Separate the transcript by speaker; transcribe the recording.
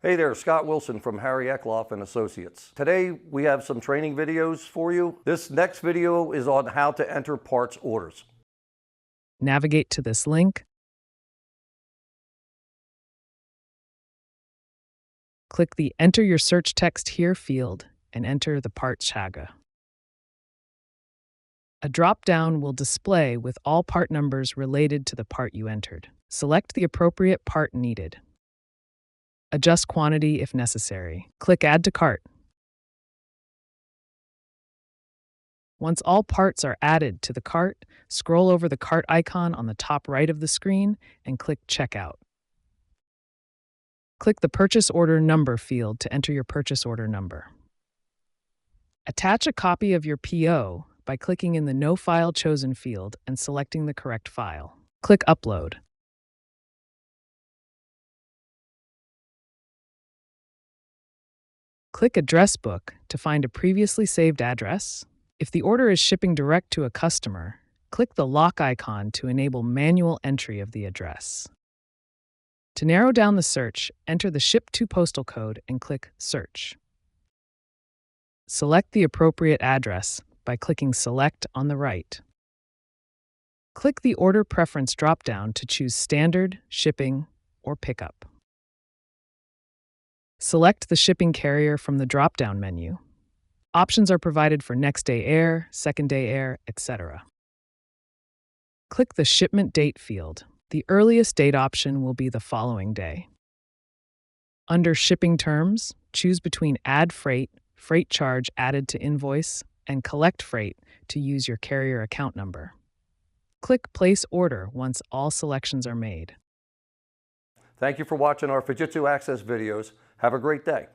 Speaker 1: Hey there, Scott Wilson from Harry Eklof and Associates. Today we have some training videos for you. This next video is on how to enter parts orders.
Speaker 2: Navigate to this link. Click the Enter Your Search Text Here field and enter the parts tag. A drop-down will display with all part numbers related to the part you entered. Select the appropriate part needed. Adjust quantity if necessary. Click Add to Cart. Once all parts are added to the cart, scroll over the cart icon on the top right of the screen and click Checkout. Click the Purchase Order Number field to enter your purchase order number. Attach a copy of your PO by clicking in the No File Chosen field and selecting the correct file. Click Upload. Click Address Book to find a previously saved address. If the order is shipping direct to a customer, click the lock icon to enable manual entry of the address. To narrow down the search, enter the Ship to postal code and click Search. Select the appropriate address by clicking Select on the right. Click the Order Preference drop-down to choose Standard, Shipping, or Pickup. Select the shipping carrier from the drop-down menu. Options are provided for next-day air, second-day air, etc. Click the Shipment Date field. The earliest date option will be the following day. Under Shipping Terms, choose between Add Freight, freight charge added to invoice, and Collect Freight to use your carrier account number. Click Place Order once all selections are made.
Speaker 1: Thank you for watching our Fujitsu Access videos. Have a great day.